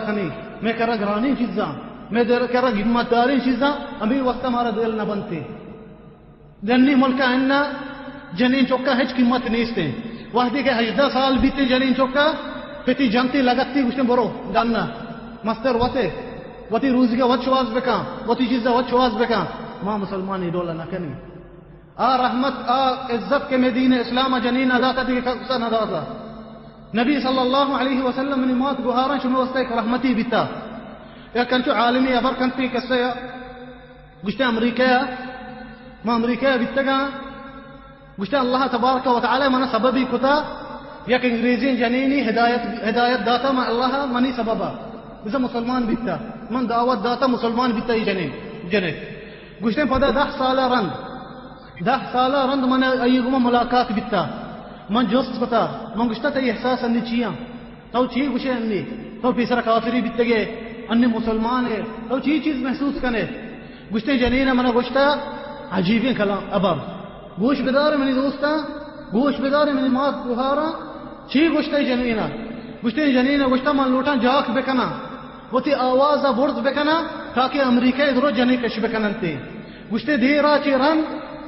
खनी मैं करा ग्रानी चीजा मैं करा हिम्मतदारी चीजा अभी वक्त हमारा दिल न बनते जन्नी मुल्क अन्ना जनीन चौका हेच कीमत नहीं वहदी के 18 साल बीते जनीन चौका पेटी जनती लगती कुछ बरो जानना मस्तर वती रूज के वचवाज बेका वती चीजा वचवाज बेका मां मुसलमान डोला न कनी आ रहमत आ इज्जत के मदीने इस्लाम जनीन अदाता दी कसन अदाता नबी सल्लल्लाहु अलैहि वसल्लम ने मौत गुहारा शुमे वस्ता एक रहमती बिता या कंचो आलमी अबर कंती कसे गुश्ते अमेरिका बितगा गुश्ते अल्लाह तबारक व तआला मन सबबी कुता या अंग्रेजी जनीनी हिदायत दाता मा अल्लाह मनी सबबा इसे मुसलमान बिता मन दावत दाता मुसलमान बिता जने गुश्ते पदा 10 साल रंद मन अयुगमा मुलाकात बिता मन जोस्त पता मन गुश्ता ते एहसास अन्नी चिया तो ची गुशे अन्नी तो पिसरा काफिरी बितगे अन्य मुसलमान है तो चीज महसूस कने गुश्ते जनीना मन गुश्ता अजीबे कलाम अबर गोश बेदार मनी दोस्ता गोश बेदार मनी मात गुहारा ची गुश्ते जनीना गुश्ता मन लोटा जाक बेकना वती आवाज बुर्ज बेकना ताकि अमेरिका इधरो जनी कश बेकनंते गुश्ते देरा ची रन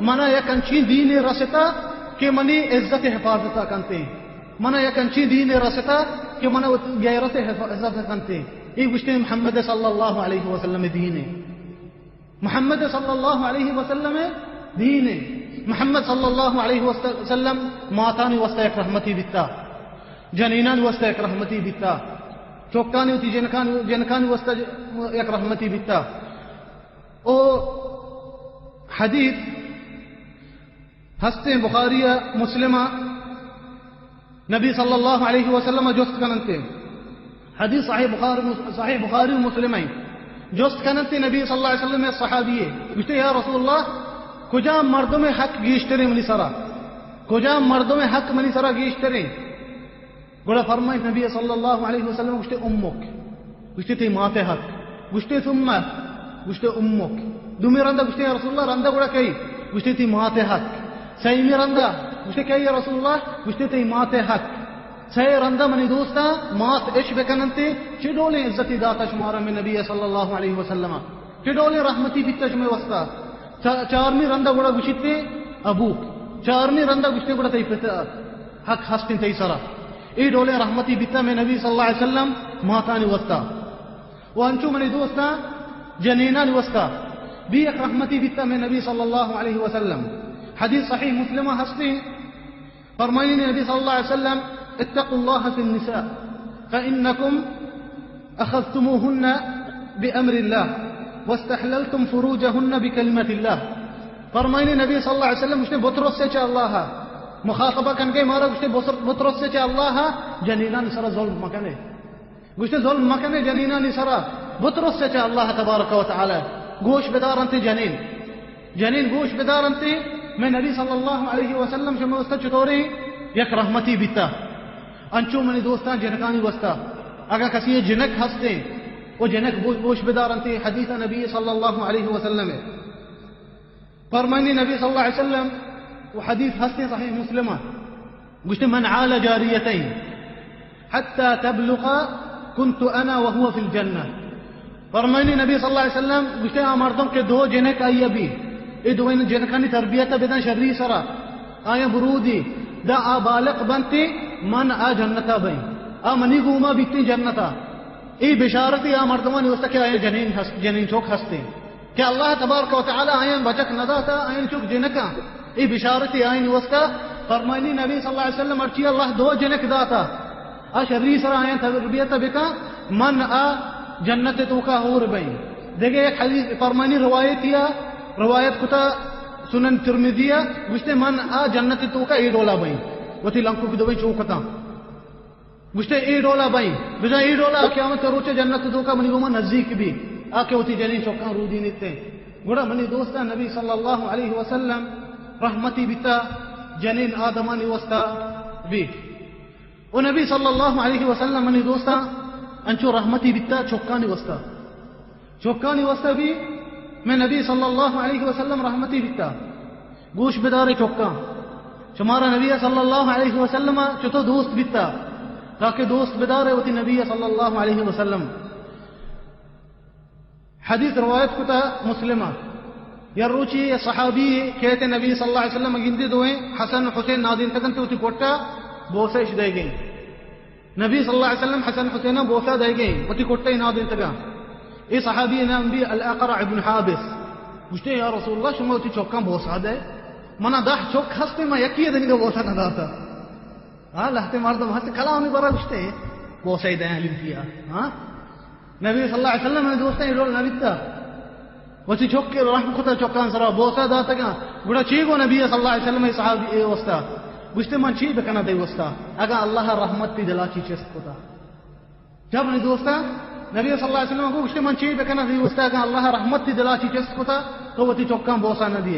मना यकंची दीन रसता के मनी इज्जत हिफाजत कंते मना यकंची दीन रसता के मना गैरत हिफाजत कंते ये गुश्ते मोहम्मद सल्लल्लाहु अलैहि वसल्लम दीने मोहम्मद सल्लल्लाहु अलैहि वसल्लम दीने मोहम्मद सल्लल्लाहु अलैहि वसल्लम मातानी वस्ता एक रहमती बिता जनीनानी वस्ता एक रहमती बिता चौकानी होती जनकानी वस्ता एक रहमती बिता ओ हदीस हस्ते बुखारिया मुस्लिमा नबी सल्लल्लाहु अलैहि वसल्लम जोस्त कनंते हदीस सही बुखारी मुस्लिम जोस्त कनंते नबी सल्लल्लाहु अलैहि वसल्लम सहाबी गुश्ते या रसूलुल्लाह कुजा मर्दों में हक गीश्तरे मनी सरा कुजा मर्दों में हक मनी सरा गीश्तरे गोड़ा फरमाए नबी सल्लल्लाहु अलैहि वसल्लम गुश्ते उम्मुक गुश्ते ती माते हक गुश्ते सुम्मा गुश्ते उम्मुक दुमी रंदा गुश्ते या रसूलुल्लाह रंदा गोड़ा कई गुश्ते ती माते हक सही रंदा गुश्ते कई या रसूलुल्लाह गुश्ते ती माते हक सही रंदा मनी दोस्ता मात इश बेकनंते चिडोले इज्जती दाता शुमारा में नबी सल्लल्लाहु अलैहि वसल्लम चिडोले रहमती बित्ता शुमे वस्ता चारमी रंदा गोड़ा गुशिते अबू चारमी रंदा गुश्ते गोड़ा तई पिता हक हस्तिन तई सरा ई डोले रहमती बित्ता में नबी सल्लल्लाहु अलैहि वसल्लम मातानी वस्ता वो अंचु मनी दोस्ता जनीनानी वस्ता भी एक रहमती बित्ता में नबी सल्लल्लाहु अलैहि वसल्लम हदीस सही मुस्लिमा हस्ती फरमाइने नबी सल्लल्लाहु अलैहि वसल्लम इत्तकुल्लाह फिन निसा फइन्नकुम अखذتموهن بأمر الله واستحللتم فروجهن بكلمة الله फरमाइने नबी सल्लल्लाहु अलैहि वसल्लम उसने बुतरस से चा अल्लाह मुखातबा कन के मारा उसने बुतरस से चा अल्लाह जनीना निसरा जुल्म मकने उसने जुल्म मकने जनीना निसरा बुतरस से चा अल्लाह तबारक व तआला गोश बेदारंते जनीन गोश बेदारंते मैं नबी सल्लल्लाहु अलैहि वसल्लम शमे वस्ता चतोरे यक रहमती बिता अंचो मनी दोस्ता जनकानी वस्ता अगर कसी जनक हंसते वो जनक गोश बेदारंते हदीस नबी सल्लल्लाहु अलैहि वसल्लम फरमानी नबी सल्लल्लाहु अलैहि वसल्लम वो हदीस हंसते सही मुस्लिमा गुश्ते मन आला जारियतैन हत्ता तबलुगा कुन्तु अना व हुवा फिल जन्नह फरमानी नबी सल्लल्लाहु अलैहि वसल्लम गुश्ते मर्दों के दो जनक आई अभी ये दो जनकानी तरबियत बेदा शर्री सरा आया बुरूदी दा आ बालक बनते मन आ जन्नता बई आ मनी गुमा बीतती जन्नता ई बिशारती आ मर्दमान वस्ता क्या आया जनीन चौक हंसते क्या अल्लाह तबारक व तआला आयन बचक नदाता आयन चौक जनका ई बिशारती आयन वस्ता फरमानी नबी सल्लल्लाहु अलैहि वसल्लम अर्ची अल्लाह दो जनक दाता आ शर्री सरा आयन तरबियत बेका मन आ जन्नत तो का और बई देखे एक हदीस फरमानी रवायत कुता सुनन तिरमिजिया गुश्ते मन आ जन्नत तो का ए डोला बई वती लंकु की दवाई चौकता गुश्ते ए डोला बई बिजा ए डोला क़यामत रोचे जन्नत तो का मनी गुमा नजदीक भी आके वती जनी चौका रूदी निते गुड़ा मनी दोस्ता नबी सल्लल्लाहु अलैहि वसल्लम रहमती बिता जनीन आदमानी वस्ता भी ओ नबी सल्लल्लाहु अलैहि वसल्लम मनी दोस्ता अंचो रहमती बिता चौकानी वस्ता भी मैं नबी सल्लल्लाहु अलैहि वसल्लम रहमती बिता गोश बेदारे चौका तुम्हारा नबी सल्लल्लाहु अलैहि वसल्लम चतो दोस्त बिता ताकि दोस्त बेदार वती नबी सल्लल्लाहु अलैहि वसल्लम हदीस रवायत कुता मुस्लिमा यर्रुची सहाबी कहते नबी सल्लल्लाहु अलैहि वसल्लम गिंदी दोए हसन हुसैन नादिन तकंते उती कोट्टा बोसे दे गई नबी सल्लल्लाहु अलैहि वसल्लम हसन हुसैन बोसा दे गई उती कोट्टा नादिन तका ए सहाबी नाम भी अल अक़रा इब्न हाबिस मुझे या रसूलुल्लाह शुमा उती चौका बोसा दे मना दाह चौक हस्ते मा यकी दनिगा बोसा न दाता लहते मर्दम हस्ते कलामी बरा गुश्ते बोसा दे लिंफिया नबी सल्लल्लाहु अलैहि वसल्लम ने दोस्ता इरोल नबिता वसी चौके रहम खुदा चौकान सरा बोसा दाता का गुड़ा चीगो नबी सल्लल्लाहु अलैहि वसल्लम सहाबी ए वस्ता गुश्ते मन ची बकना दे वस्ता अगा अल्लाह रहमत ती दिला ची चेस खुदा जब ने दोस्ता नबी सल्लल्लाहु अलैहि वसल्लम को गुश्ते मन ची बकना दे वस्ता अगा अल्लाह रहमत ती दिला ची चेस खुदा तो वती चौका बोसा न दिए